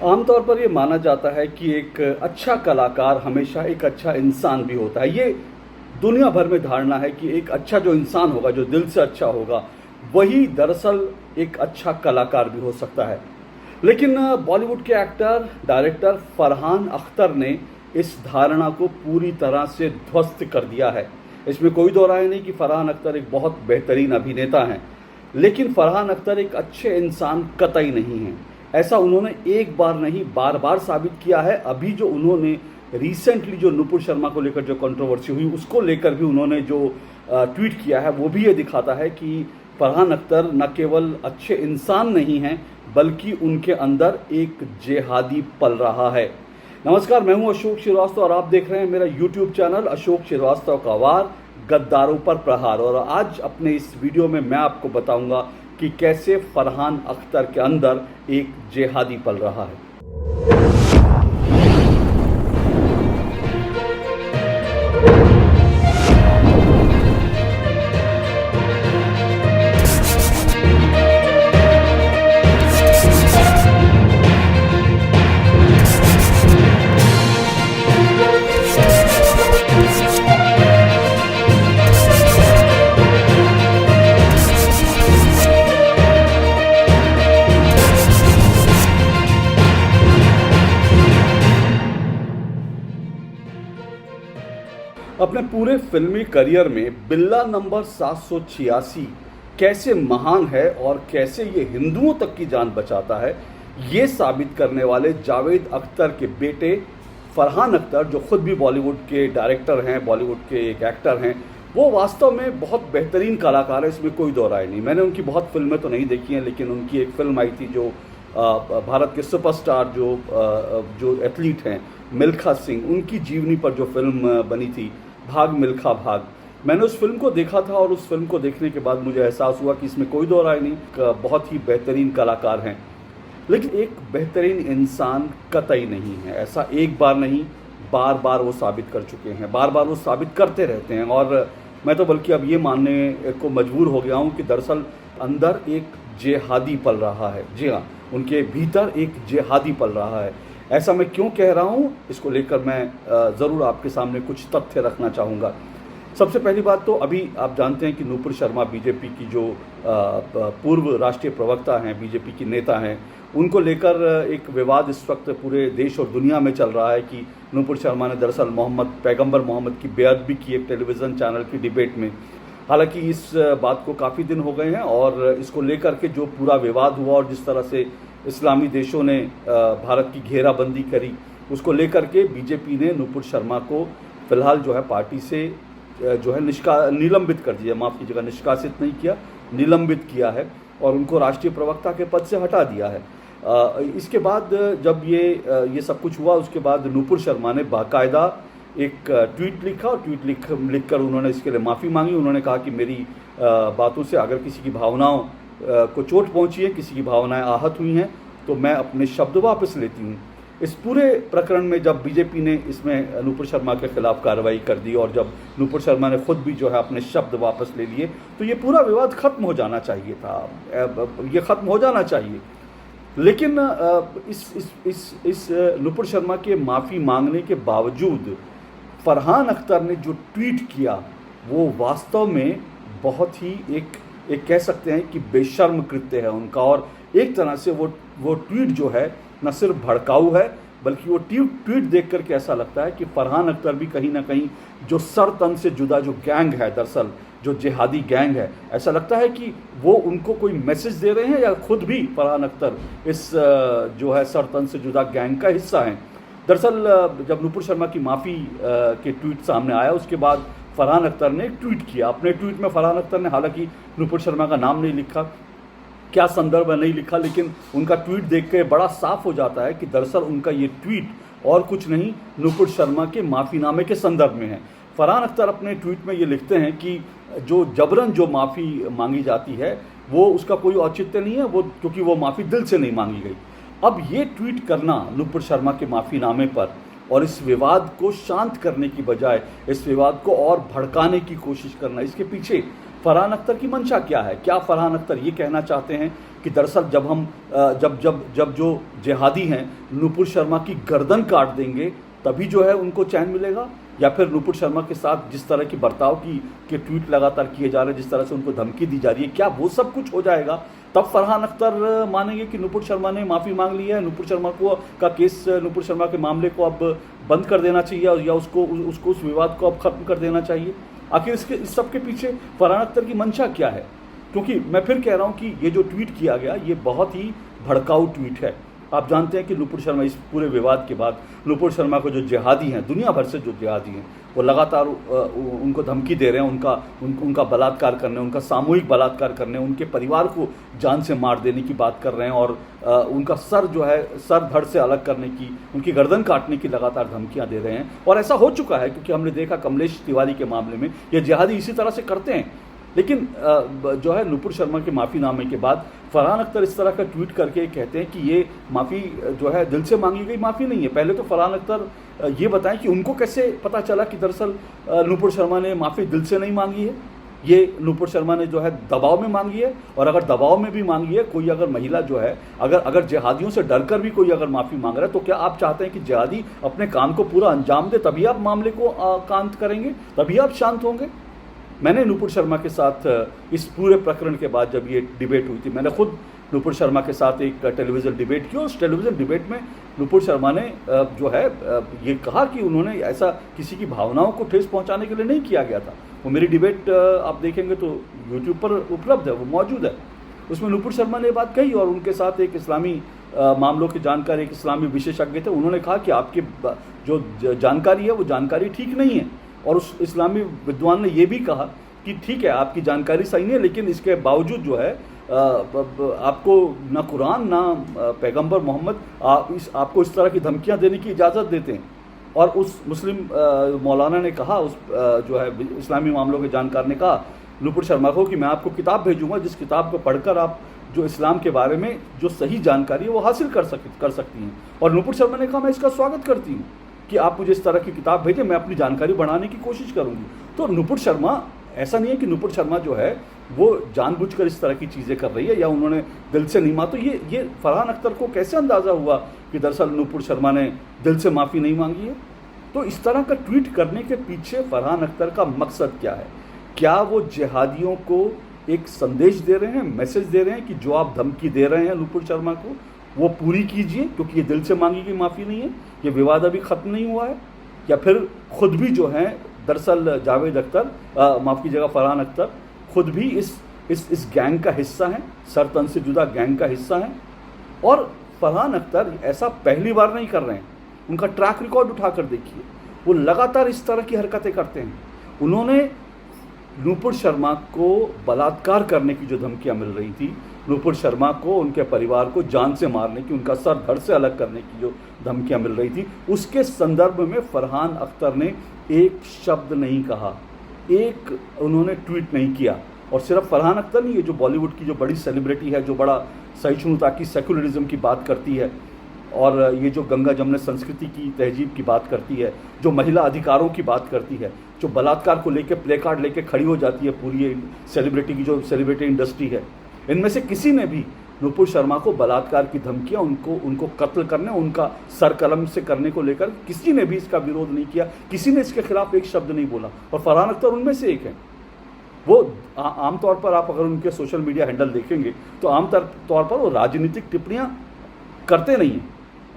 आमतौर पर ये माना जाता है कि एक अच्छा कलाकार हमेशा एक अच्छा इंसान भी होता है। ये दुनिया भर में धारणा है कि एक अच्छा जो इंसान होगा, जो दिल से अच्छा होगा, वही दरअसल एक अच्छा कलाकार भी हो सकता है। लेकिन बॉलीवुड के एक्टर, डायरेक्टर फरहान अख्तर ने इस धारणा को पूरी तरह से ध्वस्त कर दिया है। इसमें कोई दो राय नहीं कि फरहान अख्तर एक बहुत बेहतरीन अभिनेता हैं, लेकिन फरहान अख्तर एक अच्छे इंसान कतई नहीं हैं। ऐसा उन्होंने एक बार नहीं, बार बार साबित किया है। अभी जो उन्होंने रिसेंटली जो नुपुर शर्मा को लेकर जो कंट्रोवर्सी हुई, उसको लेकर भी उन्होंने जो ट्वीट किया है, वो भी ये दिखाता है कि फरहान अख्तर न केवल अच्छे इंसान नहीं हैं, बल्कि उनके अंदर एक जिहादी पल रहा है। नमस्कार, मैं हूं अशोक श्रीवास्तव और आप देख रहे हैं मेरा यूट्यूब चैनल अशोक श्रीवास्तव का वार, गद्दारों पर प्रहार। और आज अपने इस वीडियो में मैं आपको बताऊंगा कि कैसे फरहान अख्तर के अंदर एक जिहादी पल रहा है। अपने पूरे फिल्मी करियर में बिल्ला नंबर 786 कैसे महान है और कैसे ये हिंदुओं तक की जान बचाता है, ये साबित करने वाले जावेद अख्तर के बेटे फरहान अख्तर, जो खुद भी बॉलीवुड के डायरेक्टर हैं, बॉलीवुड के एक एक्टर हैं, वो वास्तव में बहुत बेहतरीन कलाकार है। इसमें कोई दो राय नहीं। मैंने उनकी बहुत फिल्में तो नहीं देखी हैं, लेकिन उनकी एक फिल्म आई थी जो भारत के सुपरस्टार जो एथलीट हैं मिल्खा सिंह, उनकी जीवनी पर जो फिल्म बनी थी, भाग मिल्खा भाग। मैंने उस फिल्म को देखा था और उस फिल्म को देखने के बाद मुझे एहसास हुआ कि इसमें कोई दो राय नहीं, बहुत ही बेहतरीन कलाकार हैं, लेकिन एक बेहतरीन इंसान कतई नहीं है। ऐसा एक बार नहीं, बार बार वो साबित कर चुके हैं, बार बार वो साबित करते रहते हैं। और मैं तो बल्कि अब ये मानने को मजबूर हो गया हूँ कि दरअसल अंदर एक जिहादी पल रहा है। जी हाँ, उनके भीतर एक जिहादी पल रहा है। ऐसा मैं क्यों कह रहा हूँ, इसको लेकर मैं ज़रूर आपके सामने कुछ तथ्य रखना चाहूँगा। सबसे पहली बात तो अभी आप जानते हैं कि नुपुर शर्मा बीजेपी की जो पूर्व राष्ट्रीय प्रवक्ता हैं, बीजेपी की नेता हैं, उनको लेकर एक विवाद इस वक्त पूरे देश और दुनिया में चल रहा है कि नुपुर शर्मा ने दरअसल पैगंबर मोहम्मद की बेअदबी भी की एक टेलीविज़न चैनल की डिबेट में। हालांकि इस बात को काफ़ी दिन हो गए हैं और इसको लेकर के जो पूरा विवाद हुआ और जिस तरह से इस्लामी देशों ने भारत की घेराबंदी करी, उसको लेकर के बीजेपी ने नुपुर शर्मा को फिलहाल जो है पार्टी से जो है निलंबित कर दिया। माफ़ कीजिएगा, निष्कासित नहीं किया, निलंबित किया है और उनको राष्ट्रीय प्रवक्ता के पद से हटा दिया है। इसके बाद जब ये सब कुछ हुआ, उसके बाद नुपुर शर्मा ने बाकायदा एक ट्वीट लिखा और ट्वीट लिखकर उन्होंने इसके लिए माफ़ी मांगी। उन्होंने कहा कि मेरी बातों से अगर किसी की भावनाओं को चोट पहुंची है, किसी की भावनाएं आहत हुई हैं, तो मैं अपने शब्द वापस लेती हूं। इस पूरे प्रकरण में जब बीजेपी ने इसमें नुपुर शर्मा के खिलाफ कार्रवाई कर दी और जब नुपुर शर्मा ने खुद भी जो है अपने शब्द वापस ले लिए, तो ये पूरा विवाद खत्म हो जाना चाहिए था, ये खत्म हो जाना चाहिए। लेकिन इस नुपुर शर्मा के माफ़ी मांगने के बावजूद फरहान अख्तर ने जो ट्वीट किया, वो वास्तव में बहुत ही एक कह सकते हैं कि बेशर्म कृत्य है उनका। और एक तरह से वो ट्वीट जो है न सिर्फ भड़काऊ है, बल्कि वो ट्वीट देख करके ऐसा लगता है कि फरहान अख्तर भी कहीं ना कहीं जो सर तन से जुदा जो गैंग है, दरअसल जो जिहादी गैंग है, ऐसा लगता है कि वो उनको कोई मैसेज दे रहे हैं या खुद भी फरहान अख्तर इस जो है सर तन से जुदा गैंग का हिस्सा हैं। दरअसल जब नुपुर शर्मा की माफ़ी के ट्वीट सामने आया, उसके बाद फरहान अख्तर ने एक ट्वीट किया। अपने ट्वीट में फरहान अख्तर ने हालांकि नुपुर शर्मा का नाम नहीं लिखा, क्या संदर्भ है नहीं लिखा, लेकिन उनका ट्वीट देख के बड़ा साफ हो जाता है कि दरअसल उनका ये ट्वीट और कुछ नहीं, नुपुर शर्मा के माफ़ीनामे के संदर्भ में है। फरहान अख्तर अपने ट्वीट में ये लिखते हैं कि जो जबरन जो माफ़ी मांगी जाती है, वो उसका कोई औचित्य नहीं है, वो क्योंकि वो माफ़ी दिल से नहीं मांगी गई। अब ये ट्वीट करना नुपुर शर्मा के माफ़ीनामे पर और इस विवाद को शांत करने की बजाय इस विवाद को और भड़काने की कोशिश करना, इसके पीछे फरहान अख्तर की मंशा क्या है? क्या फरहान अख्तर ये कहना चाहते हैं कि दरअसल जब हम जब जब जब जो जिहादी हैं नुपुर शर्मा की गर्दन काट देंगे तभी जो है उनको चैन मिलेगा, या फिर नुपुर शर्मा के साथ जिस तरह की बर्ताव के ट्वीट लगातार किए जा रहे हैं, जिस तरह से उनको धमकी दी जा रही है, क्या वो सब कुछ हो जाएगा तब फरहान अख्तर मानेंगे कि नुपुर शर्मा ने माफ़ी मांग ली है, नुपुर शर्मा को का केस, नुपुर शर्मा के मामले को अब बंद कर देना चाहिए या उसको उस विवाद को अब खत्म कर देना चाहिए? आखिर इस सब के पीछे फरहान अख्तर की मंशा क्या है? क्योंकि मैं फिर कह रहा हूँ कि ये जो ट्वीट किया गया ये बहुत ही भड़काऊ ट्वीट है। आप जानते हैं कि नुपुर शर्मा, इस पूरे विवाद के बाद नुपुर शर्मा को जो जिहादी हैं, दुनिया भर से जो जिहादी हैं, वो लगातार उनको धमकी दे रहे हैं, उनका बलात्कार करने, उनका सामूहिक बलात्कार करने, उनके परिवार को जान से मार देने की बात कर रहे हैं और उनका सर जो है सर धड़ से अलग करने की, उनकी गर्दन काटने की लगातार धमकियां दे रहे हैं। और ऐसा हो चुका है क्योंकि हमने देखा कमलेश तिवारी के मामले में ये जिहादी इसी तरह से करते हैं। लेकिन जो है नुपुर शर्मा के माफ़ीनामे के बाद फरहान अख्तर इस तरह का ट्वीट करके कहते हैं कि ये माफ़ी जो है दिल से मांगी गई माफ़ी नहीं है। पहले तो फरहान अख्तर ये बताएं कि उनको कैसे पता चला कि दरअसल नुपुर शर्मा ने माफ़ी दिल से नहीं मांगी है, ये नुपुर शर्मा ने जो है दबाव में मांगी है। और अगर दबाव में भी मांगी है, कोई अगर महिला जो है अगर जिहादियों से डरकर भी कोई अगर माफ़ी मांग रहा है, तो क्या आप चाहते हैं कि जिहादी अपने काम को पूरा अंजाम दे तभी आप मामले को शांत करेंगे, तभी आप शांत होंगे? मैंने नुपुर शर्मा के साथ इस पूरे प्रकरण के बाद जब ये डिबेट हुई थी, मैंने खुद नुपुर शर्मा के साथ एक टेलीविज़न डिबेट किया। उस टेलीविज़न डिबेट में नुपुर शर्मा ने जो है ये कहा कि उन्होंने ऐसा किसी की भावनाओं को ठेस पहुंचाने के लिए नहीं किया गया था। वो मेरी डिबेट आप देखेंगे तो यूट्यूब पर उपलब्ध है, वो मौजूद है। उसमें नुपुर शर्मा ने बात कही और उनके साथ एक इस्लामी मामलों की जानकारी, एक इस्लामी विशेषज्ञ थे, उन्होंने कहा कि आपकी जो जानकारी है वो जानकारी ठीक नहीं है। और उस इस्लामी विद्वान ने ये भी कहा कि ठीक है, आपकी जानकारी सही नहीं है, लेकिन इसके बावजूद जो है आपको ना कुरान ना पैगंबर मोहम्मद आपको इस तरह की धमकियां देने की इजाज़त देते हैं। और उस मुस्लिम मौलाना ने कहा, उस जो है इस्लामी मामलों के जानकार ने कहा नुपुर शर्मा को कि मैं आपको किताब भेजूंगा जिस किताब को पढ़कर आप जो इस्लाम के बारे में जो सही जानकारी है वो हासिल कर सकती हैं। और नुपुर शर्मा ने कहा मैं इसका स्वागत करती हूँ कि आप मुझे इस तरह की किताब भेजें, मैं अपनी जानकारी बढ़ाने की कोशिश करूंगी। तो नुपुर शर्मा, ऐसा नहीं है कि नुपुर शर्मा जो है वो जानबूझकर इस तरह की चीज़ें कर रही है या उन्होंने दिल से नहीं मांगा। तो ये फरहान अख्तर को कैसे अंदाज़ा हुआ कि दरअसल नुपुर शर्मा ने दिल से माफ़ी नहीं मांगी है? तो इस तरह का ट्वीट करने के पीछे फरहान अख्तर का मकसद क्या है? क्या वो जिहादियों को एक संदेश दे रहे हैं, मैसेज दे रहे हैं कि जो आप धमकी दे रहे हैं नुपुर शर्मा को वो पूरी कीजिए क्योंकि ये दिल से मांगी गई माफ़ी नहीं है, ये विवाद अभी ख़त्म नहीं हुआ है? या फिर खुद भी जो है दरअसल जावेद अख्तर, माफ़ कीजिएगा फरहान अख्तर, खुद भी इस गैंग का हिस्सा हैं, सरतन से जुदा गैंग का हिस्सा हैं? और फरहान अख्तर ऐसा पहली बार नहीं कर रहे हैं, उनका ट्रैक रिकॉर्ड उठाकर देखिए, वो लगातार इस तरह की हरकतें करते हैं। उन्होंने नुपुर शर्मा को बलात्कार करने की जो धमकियां मिल रही थी, नुपुर शर्मा को उनके परिवार को जान से मारने की, उनका सर धड़ से अलग करने की जो धमकियां मिल रही थी, उसके संदर्भ में फरहान अख्तर ने एक शब्द नहीं कहा, एक उन्होंने ट्वीट नहीं किया। और सिर्फ फरहान अख्तर नहीं, ये जो बॉलीवुड की जो बड़ी सेलिब्रिटी है, जो बड़ा सहिष्णुता की, सेकुलरिज्म की बात करती है और ये जो गंगा जमुना संस्कृति की, तहजीब की बात करती है, जो महिला अधिकारों की बात करती है, जो बलात्कार को लेकर प्ले कार्ड लेके खड़ी हो जाती है पूरी सेलिब्रिटी की जो सेलिब्रिटी इंडस्ट्री है, इनमें से किसी ने भी नुपुर शर्मा को बलात्कार की धमकियां, उनको कत्ल करने, उनका सर कलम से करने को लेकर किसी ने भी इसका विरोध नहीं किया, किसी ने इसके खिलाफ एक शब्द नहीं बोला। और फरहान अख्तर उनमें से एक है। वो आमतौर पर आप अगर उनके सोशल मीडिया हैंडल देखेंगे तो आमतौर पर वो राजनीतिक टिप्पणियां करते नहीं हैं।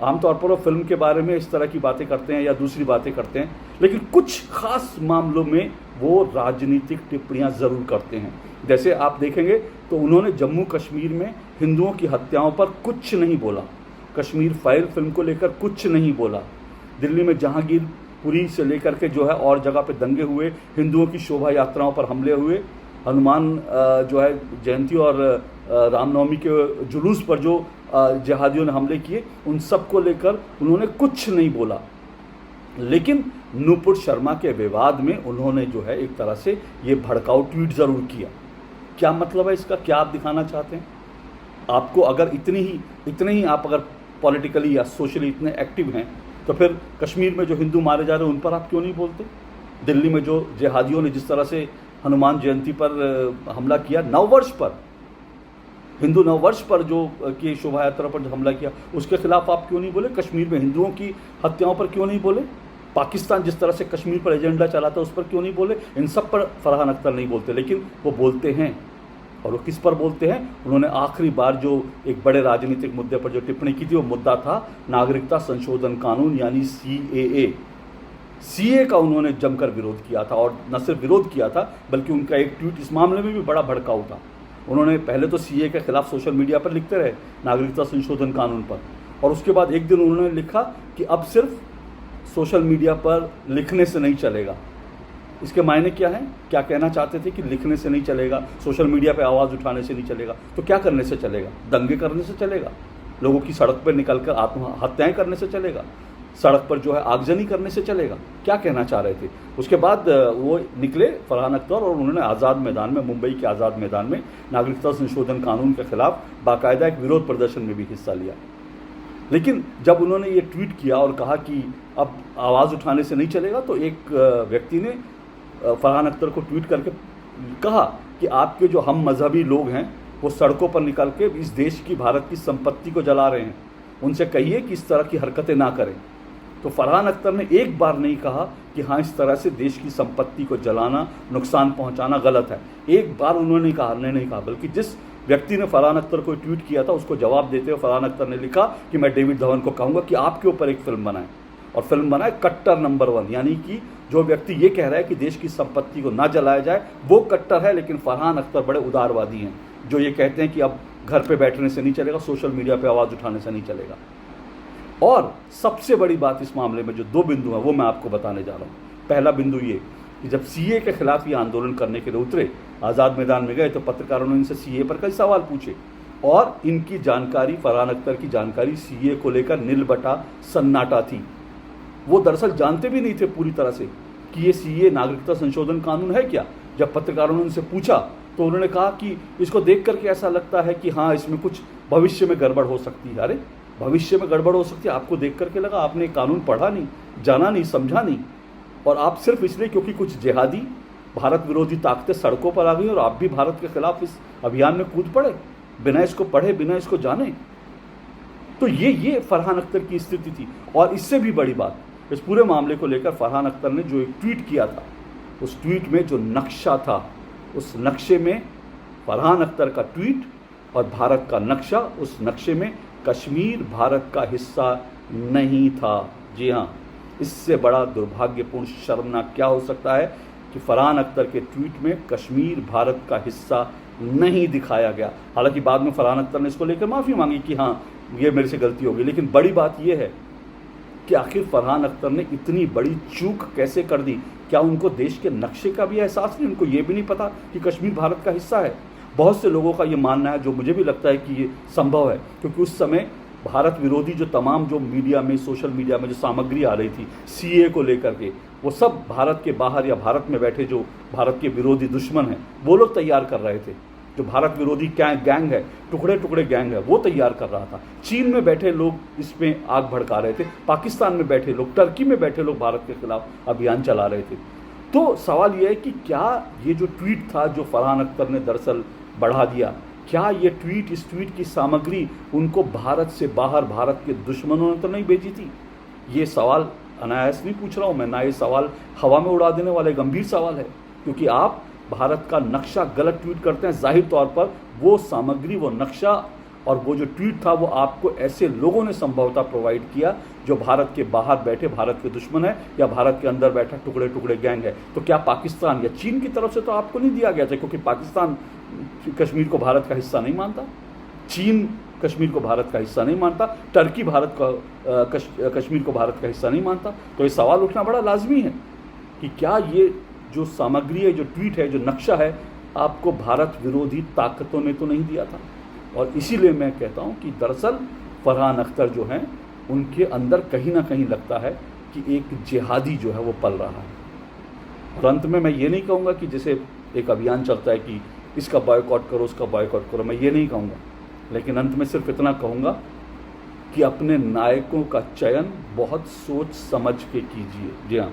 आमतौर पर वो फिल्म के बारे में इस तरह की बातें करते हैं या दूसरी बातें करते हैं, लेकिन कुछ खास मामलों में वो राजनीतिक टिप्पणियां ज़रूर करते हैं। जैसे आप देखेंगे तो उन्होंने जम्मू कश्मीर में हिंदुओं की हत्याओं पर कुछ नहीं बोला, कश्मीर फाइल फिल्म को लेकर कुछ नहीं बोला, दिल्ली में जहांगीरपुरी से लेकर के जो है और जगह पे दंगे हुए, हिंदुओं की शोभा यात्राओं पर हमले हुए, हनुमान जो है जयंती और रामनवमी के जुलूस पर जो जिहादियों ने हमले किए, उन सब को लेकर उन्होंने कुछ नहीं बोला। लेकिन नुपुर शर्मा के विवाद में उन्होंने जो है एक तरह से ये भड़काऊ ट्वीट ज़रूर किया। क्या मतलब है इसका? क्या आप दिखाना चाहते हैं? आपको अगर इतने ही आप अगर पॉलिटिकली या सोशली इतने एक्टिव हैं तो फिर कश्मीर में जो हिंदू मारे जा रहे हैं उन पर आप क्यों नहीं बोलते? दिल्ली में जो जिहादियों ने जिस तरह से हनुमान जयंती पर हमला किया, नववर्ष पर, हिंदू नववर्ष पर जो की शोभा यात्रा पर जो हमला किया उसके खिलाफ आप क्यों नहीं बोले? कश्मीर में हिंदुओं की हत्याओं पर क्यों नहीं बोले? पाकिस्तान जिस तरह से कश्मीर पर एजेंडा चलाता है उस पर क्यों नहीं बोले? इन सब पर फरहान अख्तर नहीं बोलते, लेकिन वो बोलते हैं। और वो किस पर बोलते हैं? उन्होंने आखिरी बार जो एक बड़े राजनीतिक मुद्दे पर जो टिप्पणी की थी वो मुद्दा था नागरिकता संशोधन कानून यानी सीए का उन्होंने जमकर विरोध किया था। और न सिर्फ विरोध किया था बल्कि उनका एक ट्वीट इस मामले में भी बड़ा भड़काऊ था। उन्होंने पहले तो सीए के खिलाफ सोशल मीडिया पर लिखते रहे नागरिकता संशोधन कानून पर, और उसके बाद एक दिन उन्होंने लिखा कि अब सिर्फ सोशल मीडिया पर लिखने से नहीं चलेगा। इसके मायने क्या है? क्या कहना चाहते थे कि लिखने से नहीं चलेगा, सोशल मीडिया पे आवाज़ उठाने से नहीं चलेगा, तो क्या करने से चलेगा? दंगे करने से चलेगा? लोगों की सड़क पर निकलकर आत्महत्याएं करने से चलेगा? सड़क पर जो है आगजनी करने से चलेगा? क्या कहना चाह रहे थे? उसके बाद वो निकले फरहान अख्तर और उन्होंने आज़ाद मैदान में, मुंबई के आज़ाद मैदान में नागरिकता संशोधन कानून के खिलाफ बाकायदा एक विरोध प्रदर्शन में भी हिस्सा लिया। लेकिन जब उन्होंने ये ट्वीट किया और कहा कि अब आवाज़ उठाने से नहीं चलेगा, तो एक व्यक्ति ने फरहान अख्तर को ट्वीट करके कहा कि आपके जो हम मजहबी लोग हैं वो सड़कों पर निकल के इस देश की, भारत की संपत्ति को जला रहे हैं, उनसे कहिए कि इस तरह की हरकतें ना करें। तो फरहान अख्तर ने एक बार नहीं कहा कि हाँ इस तरह से देश की संपत्ति को जलाना, नुकसान पहुंचाना गलत है। एक बार उन्होंने नहीं कहा, बल्कि जिस व्यक्ति ने फरहान अख्तर को ट्वीट किया था उसको जवाब देते हुए फरहान अख्तर ने लिखा कि मैं डेविड धवन को कहूँगा कि आपके ऊपर एक फिल्म बनाए, और फिल्म बनाए कट्टर नंबर 1। यानी कि जो व्यक्ति ये कह रहा है कि देश की संपत्ति को ना जलाया जाए वो कट्टर है, लेकिन फरहान अख्तर बड़े उदारवादी हैं जो ये कहते हैं कि अब घर पे बैठने से नहीं चलेगा, सोशल मीडिया पे आवाज़ उठाने से नहीं चलेगा। और सबसे बड़ी बात इस मामले में जो 2 बिंदु हैं वो मैं आपको बताने जा रहा हूँ। पहला बिंदु ये कि जब सीए के खिलाफ ये आंदोलन करने के लिए उतरे, आज़ाद मैदान में गए, तो पत्रकारों ने इनसे सीए पर कई सवाल पूछे, और इनकी जानकारी, फरहान अख्तर की जानकारी सीए को लेकर नीलबटा सन्नाटा थी। वो दरअसल जानते भी नहीं थे पूरी तरह से कि ये सीए नागरिकता संशोधन कानून है क्या। जब पत्रकारों ने उनसे पूछा तो उन्होंने कहा कि इसको देख करके ऐसा लगता है कि हाँ इसमें कुछ भविष्य में गड़बड़ हो सकती है। अरे भविष्य में गड़बड़ हो सकती है आपको देख करके लगा? आपने कानून पढ़ा नहीं, जाना नहीं, समझा नहीं, और आप सिर्फ इसलिए क्योंकि कुछ जिहादी भारत विरोधी ताकतें सड़कों पर आ गई और आप भी भारत के खिलाफ इस अभियान में कूद पड़े, बिना इसको पढ़े, बिना इसको जाने। तो ये फरहान अख्तर की स्थिति थी। और इससे भी बड़ी बात, इस पूरे मामले को लेकर फरहान अख्तर ने जो एक ट्वीट किया था, उस ट्वीट में जो नक्शा था, उस नक्शे में फरहान अख्तर का ट्वीट और भारत का नक्शा, उस नक्शे में कश्मीर भारत का हिस्सा नहीं था। जी हाँ, इससे बड़ा दुर्भाग्यपूर्ण, शर्मनाक क्या हो सकता है कि फरहान अख्तर के ट्वीट में कश्मीर भारत का हिस्सा नहीं दिखाया गया। हालांकि बाद में फरहान अख्तर ने इसको लेकर माफ़ी मांगी कि हाँ ये मेरे से गलती हो गई, लेकिन बड़ी बात यह है कि आखिर फरहान अख्तर ने इतनी बड़ी चूक कैसे कर दी? क्या उनको देश के नक्शे का भी एहसास नहीं? उनको ये भी नहीं पता कि कश्मीर भारत का हिस्सा है? बहुत से लोगों का ये मानना है, जो मुझे भी लगता है कि ये संभव है, क्योंकि उस समय भारत विरोधी जो तमाम जो मीडिया में, सोशल मीडिया में जो सामग्री आ रही थी सीए को लेकर के, वो सब भारत के बाहर या भारत में बैठे जो भारत के विरोधी दुश्मन हैं वो लोग तैयार कर रहे थे। जो भारत विरोधी गैंग है, टुकड़े टुकड़े गैंग है, वो तैयार कर रहा था। चीन में बैठे लोग इसमें आग भड़का रहे थे, पाकिस्तान में बैठे लोग, टर्की में बैठे लोग भारत के खिलाफ अभियान चला रहे थे। तो सवाल यह है कि क्या ये जो ट्वीट था जो फरहान अख्तर ने दरअसल बढ़ा दिया, क्या ये ट्वीट, इस ट्वीट की सामग्री उनको भारत से बाहर भारत के दुश्मनों ने तो नहीं भेजी थी? ये सवाल अनायास नहीं पूछ रहा हूँ मैं, ना ये सवाल हवा में उड़ा देने वाले, गंभीर सवाल है। क्योंकि आप भारत का नक्शा गलत ट्वीट करते हैं, जाहिर तौर पर वो सामग्री, वो नक्शा और वो जो ट्वीट था वो आपको ऐसे लोगों ने संभवतः प्रोवाइड किया जो भारत के बाहर बैठे भारत के दुश्मन है या भारत के अंदर बैठा टुकड़े टुकड़े गैंग है। तो क्या पाकिस्तान या चीन की तरफ से तो आपको नहीं दिया गया था, क्योंकि पाकिस्तान कश्मीर को भारत का हिस्सा नहीं मानता, चीन कश्मीर को भारत का हिस्सा नहीं मानता, टर्की भारत का कश्मीर को भारत का हिस्सा नहीं मानता। तो ये सवाल उठना बड़ा लाजमी है कि क्या ये जो सामग्री है, जो ट्वीट है, जो नक्शा है, आपको भारत विरोधी ताकतों ने तो नहीं दिया था? और इसीलिए मैं कहता हूँ कि दरअसल फरहान अख्तर जो हैं उनके अंदर कहीं ना कहीं लगता है कि एक जिहादी जो है वो पल रहा है। और अंत में मैं ये नहीं कहूँगा कि जैसे एक अभियान चलता है कि इसका बॉयकॉट करो, उसका बॉयकॉट करो, मैं ये नहीं कहूँगा, लेकिन अंत में सिर्फ इतना कहूँगा कि अपने नायकों का चयन बहुत सोच समझ के कीजिए। जी हाँ,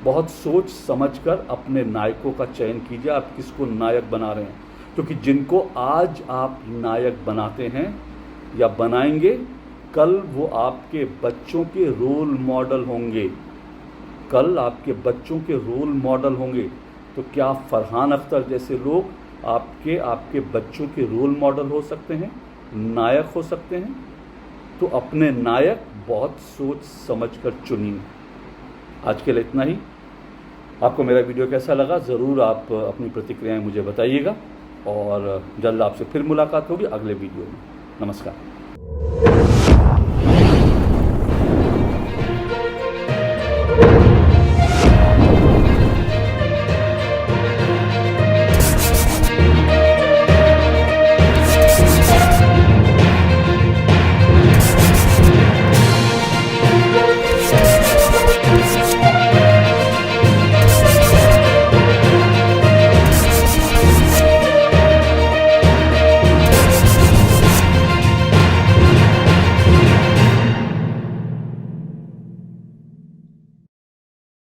बहुत सोच समझ कर अपने नायकों का चयन कीजिए। आप किसको नायक बना रहे हैं? क्योंकि जिनको आज आप नायक बनाते हैं या बनाएंगे, कल वो आपके बच्चों के रोल मॉडल होंगे, कल आपके बच्चों के रोल मॉडल होंगे। तो क्या फरहान अख्तर जैसे लोग आपके बच्चों के रोल मॉडल हो सकते हैं, नायक हो सकते हैं? तो अपने नायक बहुत सोच समझ कर चुनिए। आज के लिए इतना ही। आपको मेरा वीडियो कैसा लगा ज़रूर आप अपनी प्रतिक्रियाएं मुझे बताइएगा, और जल्द आपसे फिर मुलाकात होगी अगले वीडियो में। नमस्कार।